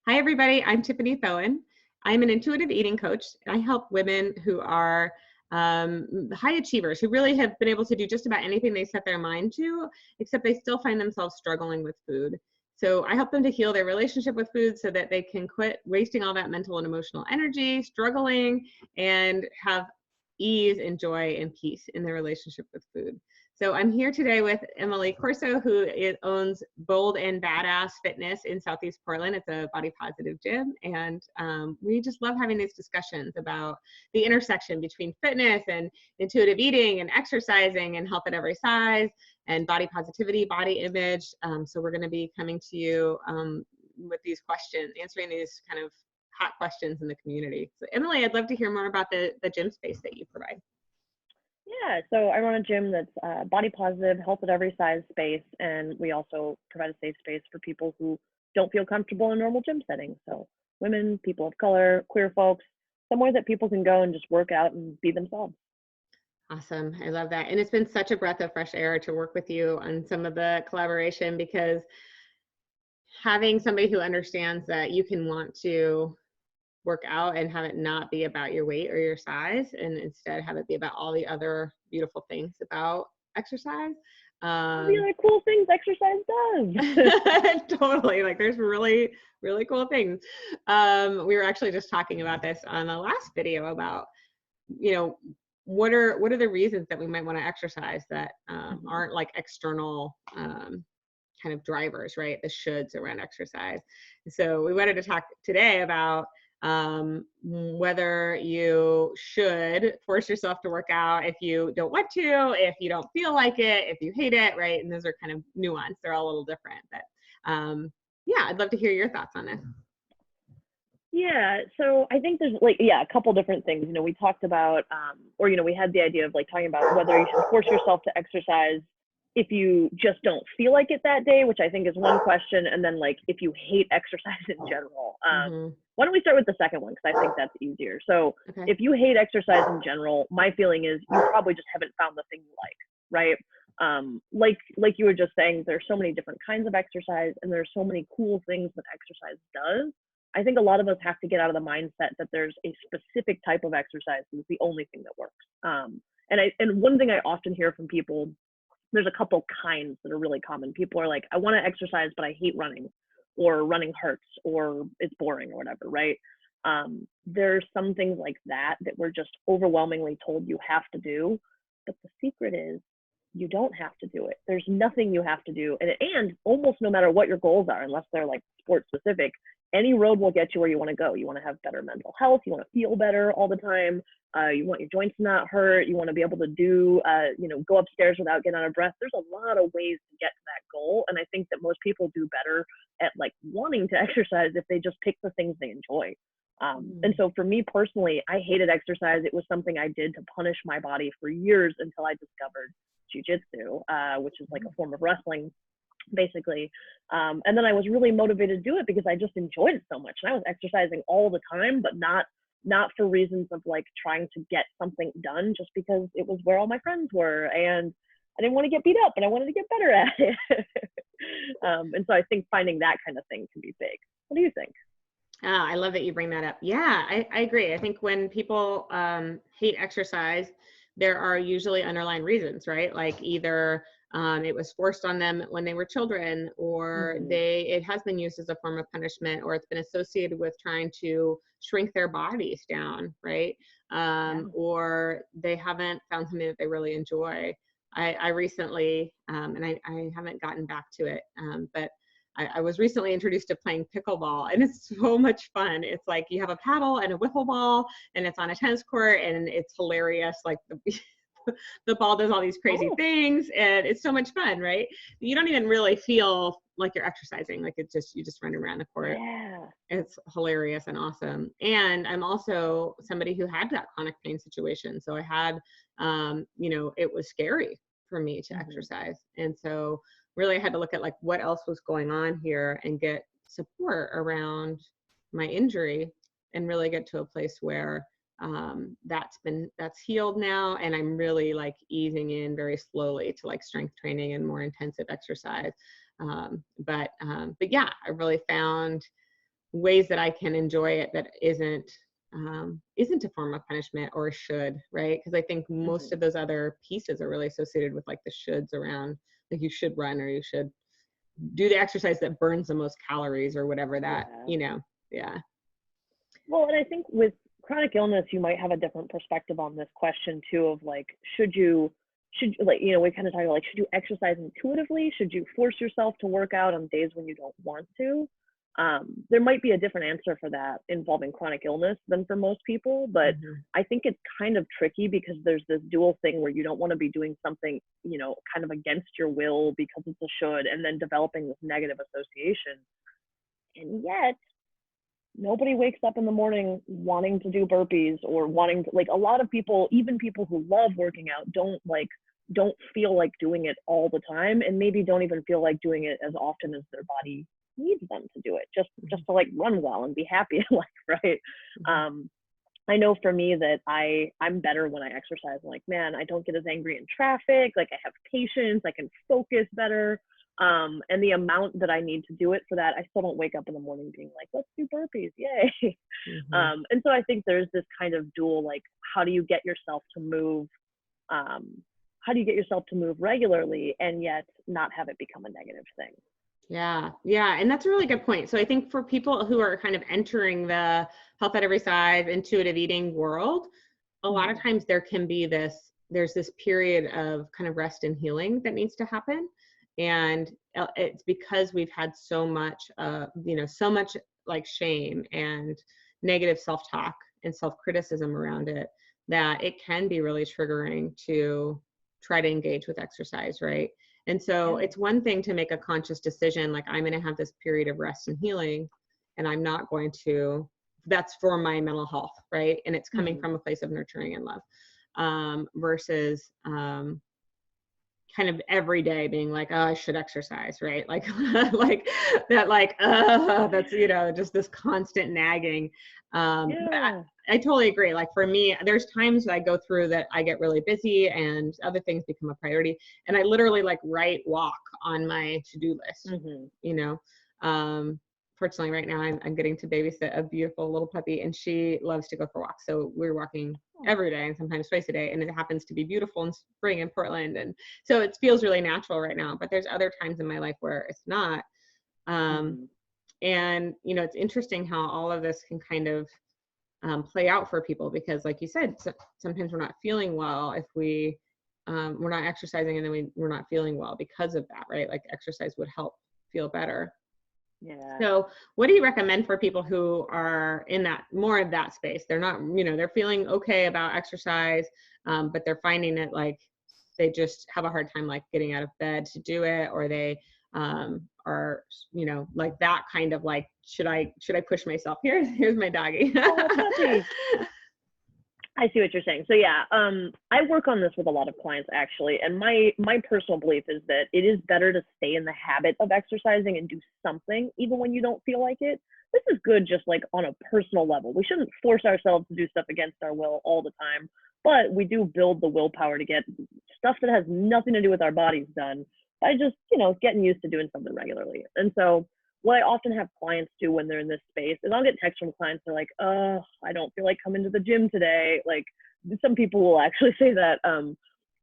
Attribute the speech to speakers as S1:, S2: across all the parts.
S1: Hi, everybody. I'm Tiffany Thoen. I'm an intuitive eating coach, and I help women who are high achievers who really have been able to do just about anything they set their mind to, except they still find themselves struggling with food. So I help them to heal their relationship with food so that they can quit wasting all that mental and emotional energy, struggling, and have ease and joy and peace in their relationship with food. So I'm here today with Emily Corso, who owns Bold and Badass Fitness in Southeast Portland. It's a body positive gym. And we just love having these discussions about the intersection between fitness and intuitive eating and exercising and health at every size and body positivity, body image. So we're going to be coming to you with these questions, answering these kind of hot questions in the community. So Emily, I'd love to hear more about the gym space that you provide.
S2: Yeah, so I run a gym that's body positive, health at every size space, and we also provide a safe space for people who don't feel comfortable in a normal gym setting. So women, people of color, queer folks, somewhere that people can go and just work out and be themselves.
S1: Awesome. I love that. And it's been such a breath of fresh air to work with you on some of the collaboration, because having somebody who understands that you can want to work out and have it not be about your weight or your size, and instead have it be about all the other beautiful things about exercise.
S2: All the other cool things exercise does.
S1: Totally. Like there's really, really cool things. We were actually just talking about this on the last video about, what are the reasons that we might want to exercise that aren't like external kind of drivers, right? The shoulds around exercise. So we wanted to talk today about whether you should force yourself to work out if you don't want to, if you don't feel like it, if you hate it, right? And those are kind of nuanced. They're all a little different, but yeah, I'd love to hear your thoughts on this.
S2: Yeah, so I think there's a couple different things. We talked about, we had the idea of talking about whether you should force yourself to exercise if you just don't feel like it that day, which I think is one question. And then if you hate exercise in general. Why don't we start with the second one? Because I think that's easier. So if you hate exercise in general, my feeling is you probably just haven't found the thing you like, right? Like you were just saying, there's so many different kinds of exercise and there's so many cool things that exercise does. I think a lot of us have to get out of the mindset that there's a specific type of exercise that's the only thing that works. And one thing I often hear from people, there's a couple kinds that are really common. People are like, I want to exercise, but I hate running, or running hurts, or it's boring, or whatever, right? There's some things like that we're just overwhelmingly told you have to do. But the secret is you don't have to do it. There's nothing you have to do. And almost no matter what your goals are, unless they're sport specific, any road will get you where you want to go. You want to have better mental health. You want to feel better all the time. You want your joints to not hurt. You want to be able to do, go upstairs without getting out of breath. There's a lot of ways to get to that goal. And I think that most people do better at wanting to exercise if they just pick the things they enjoy. And so for me personally, I hated exercise. It was something I did to punish my body for years until I discovered jiu-jitsu, which is a form of wrestling, basically. And then I was really motivated to do it because I just enjoyed it so much. And I was exercising all the time, but not for reasons of trying to get something done, just because it was where all my friends were. And I didn't want to get beat up, and I wanted to get better at it. And so I think finding that kind of thing can be big. What do you think?
S1: I love that you bring that up. Yeah, I agree. I think when people hate exercise, there are usually underlying reasons, right? Either it was forced on them when they were children, or it has been used as a form of punishment, or it's been associated with trying to shrink their bodies down, right? Or they haven't found something that they really enjoy. I recently, and I haven't gotten back to it, but I was recently introduced to playing pickleball, and it's so much fun. It's you have a paddle and a wiffle ball, and it's on a tennis court, and it's hilarious. The ball does all these crazy things, and it's so much fun, right? You don't even really feel like you're exercising. You just run around the court.
S2: Yeah.
S1: It's hilarious and awesome. And I'm also somebody who had that chronic pain situation. So I had, it was scary for me to exercise. And so really I had to look at what else was going on here and get support around my injury, and really get to a place where that's healed now, and I'm really easing in very slowly to strength training and more intensive exercise. But yeah, I really found ways that I can enjoy it that isn't a form of punishment or a should, right? Because I think most of those other pieces are really associated with like the shoulds around, like you should run or you should do the exercise that burns the most calories or whatever that, yeah.
S2: Well, and I think with chronic illness, you might have a different perspective on this question too, of like, should like, we kind of talk about like, should you exercise intuitively? Should you force yourself to work out on days when you don't want to? There might be a different answer for that involving chronic illness than for most people, but I think it's kind of tricky because there's this dual thing where you don't want to be doing something, kind of against your will because it's a should, and then developing this negative association. And yet, nobody wakes up in the morning wanting to do burpees or wanting to, like, a lot of people, even people who love working out, don't feel like doing it all the time, and maybe don't even feel like doing it as often as their body needs them to do it, just to like run well and be happy in life, right? I know for me that I'm better when I exercise. I'm like, man, I don't get as angry in traffic, like I have patience, I can focus better. And the amount that I need to do it for that, I still don't wake up in the morning being like, let's do burpees, yay. And so I think there's this kind of dual, like, how do you get yourself to move regularly and yet not have it become a negative thing?
S1: Yeah. And that's a really good point. So I think for people who are kind of entering the health at every size, intuitive eating world, a lot of times there's this period of kind of rest and healing that needs to happen. And it's because we've had so much like shame and negative self-talk and self-criticism around it, that it can be really triggering to try to engage with exercise, right? And so it's one thing to make a conscious decision, like I'm going to have this period of rest and healing, and I'm not going to, that's for my mental health, right? And it's coming from a place of nurturing and love, versus kind of every day being like, oh, I should exercise, right? Like, like that, like, that's, just this constant nagging. I totally agree. Like for me, there's times that I go through that I get really busy and other things become a priority. And I literally like write walk on my to-do list, fortunately right now I'm getting to babysit a beautiful little puppy, and she loves to go for walks. So we're walking every day and sometimes twice a day, and it happens to be beautiful in spring in Portland. And so it feels really natural right now, but there's other times in my life where it's not. And, it's interesting how all of this can kind of play out for people, because like you said, sometimes we're not feeling well if we're not exercising, and then we're not feeling well because of that, right? Like exercise would help feel better.
S2: Yeah.
S1: So what do you recommend for people who are in that, more of that space? They're not, they're feeling okay about exercise, but they're finding it like they just have a hard time like getting out of bed to do it, or they are, like that kind of like, should I push myself? Here's my doggy.
S2: Oh, I see what you're saying. So yeah, I work on this with a lot of clients actually, and my personal belief is that it is better to stay in the habit of exercising and do something even when you don't feel like it. This is good just like on a personal level. We shouldn't force ourselves to do stuff against our will all the time, but we do build the willpower to get stuff that has nothing to do with our bodies done by just, getting used to doing something regularly. And so what I often have clients do when they're in this space is I'll get texts from clients. They're like, oh, I don't feel like coming to the gym today. Like some people will actually say that.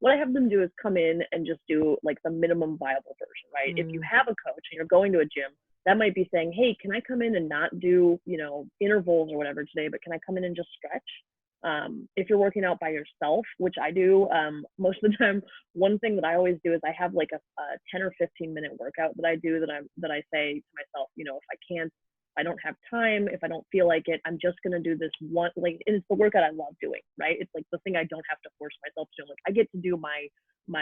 S2: What I have them do is come in and just do like the minimum viable version, right? If you have a coach and you're going to a gym, that might be saying, hey, can I come in and not do, intervals or whatever today, but can I come in and just stretch? If you're working out by yourself, which I do most of the time, one thing that I always do is I have like a 10 or 15 minute workout that I do that I say to myself, if I don't have time, if I don't feel like it, I'm just going to do this one, like, and it's the workout I love doing, right? It's like the thing I don't have to force myself to do. Like I get to do my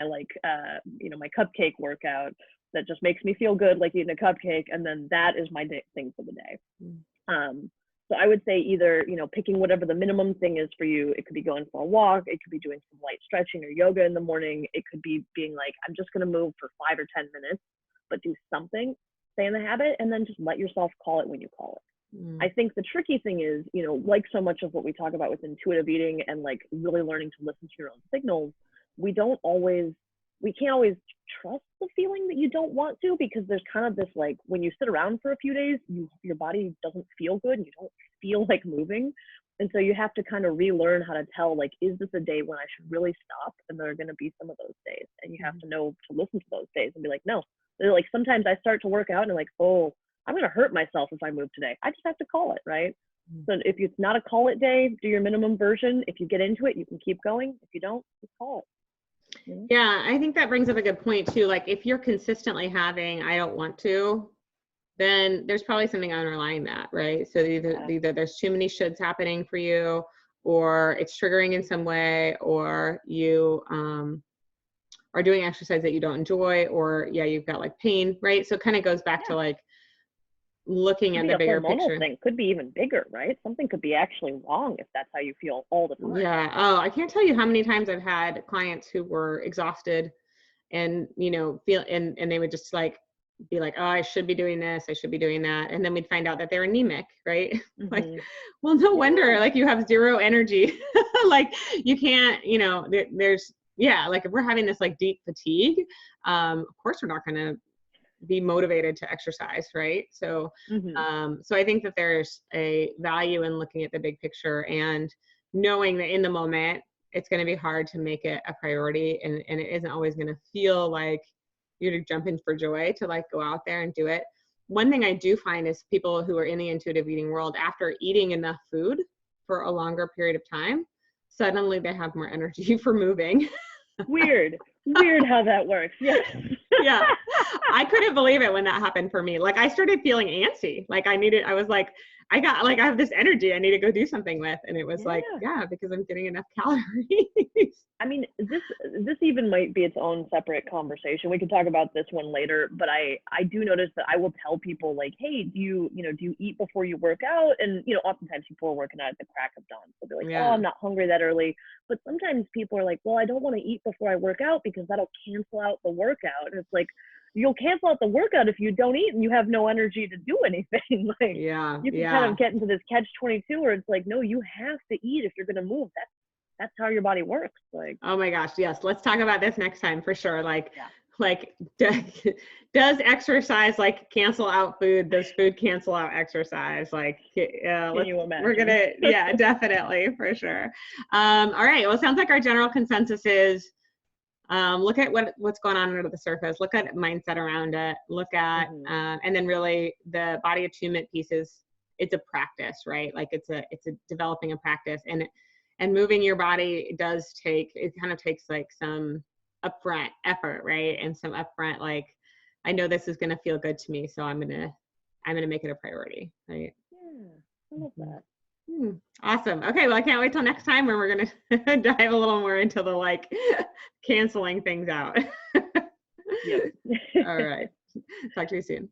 S2: like, my cupcake workout that just makes me feel good, like eating a cupcake. And then that is my thing for the day. So I would say either, picking whatever the minimum thing is for you. It could be going for a walk. It could be doing some light stretching or yoga in the morning. It could be being like, I'm just going to move for 5 or 10 minutes, but do something, stay in the habit, and then just let yourself call it when you call it. I think the tricky thing is, like so much of what we talk about with intuitive eating and like really learning to listen to your own signals, we don't always we can't always trust the feeling that you don't want to, because there's kind of this, like, when you sit around for a few days, your body doesn't feel good and you don't feel like moving. And so you have to kind of relearn how to tell, like, is this a day when I should really stop? And there are going to be some of those days, and you have to know to listen to those days and be like, no. They're like, sometimes I start to work out and I'm like, oh, I'm going to hurt myself if I move today. I just have to call it, right? So if it's not a call it day, do your minimum version. If you get into it, you can keep going. If you don't, just call it.
S1: Yeah, I think that brings up a good point too. Like, if you're consistently having, I don't want to, then there's probably something underlying that, right? So either there's too many shoulds happening for you, or it's triggering in some way, or you are doing exercise that you don't enjoy, or you've got like pain, right? So it kind of goes back to like looking at the bigger picture.
S2: Thing could be even bigger, right? Something could be actually wrong if that's how you feel all the time.
S1: Yeah. Oh, I can't tell you how many times I've had clients who were exhausted and, feel, and they would just like be like, oh, I should be doing this, I should be doing that. And then we'd find out that they're anemic, right? Like, well, no wonder, like, you have zero energy. Like, you can't, there's, like, if we're having this like deep fatigue, of course we're not going to be motivated to exercise, right? So, so I think that there's a value in looking at the big picture and knowing that in the moment, it's going to be hard to make it a priority, and it isn't always going to feel like you're jumping for joy to like go out there and do it. One thing I do find is people who are in the intuitive eating world, after eating enough food for a longer period of time, suddenly they have more energy for moving.
S2: Weird how that works. Yes.
S1: Yeah. I couldn't believe it when that happened for me. Like, I started feeling antsy. Like, I was like, I have this energy I need to go do something with. And it was like, because I'm getting enough calories.
S2: I mean, this even might be its own separate conversation. We can talk about this one later, but I do notice that I will tell people, like, hey, do you eat before you work out? And, oftentimes people are working out at the crack of dawn. So they're like, oh, I'm not hungry that early. But sometimes people are like, well, I don't want to eat before I work out because that'll cancel out the workout. And it's like, you'll cancel out the workout if you don't eat and you have no energy to do anything. Like, you can kind of get into this catch-22 where it's like, no, you have to eat if you're going to move. That's how your body works. Like,
S1: oh my gosh, yes. Let's talk about this next time for sure. Like, does exercise like cancel out food? Does food cancel out exercise? Like,
S2: can you imagine?
S1: We're gonna, definitely, for sure. All right. Well, it sounds like our general consensus is, look at what's going on under the surface. Look at mindset around it. Look at, and then really the body attunement pieces. It's a practice, right? Like, it's a developing a practice, and moving your body kind of takes like some upfront effort, right? And some upfront, like, I know this is going to feel good to me, so I'm going to make it a priority, right?
S2: Yeah, I love that.
S1: Awesome. Okay. Well, I can't wait till next time when we're going to dive a little more into the like canceling things out.
S2: Yep.
S1: All right. Talk to you soon.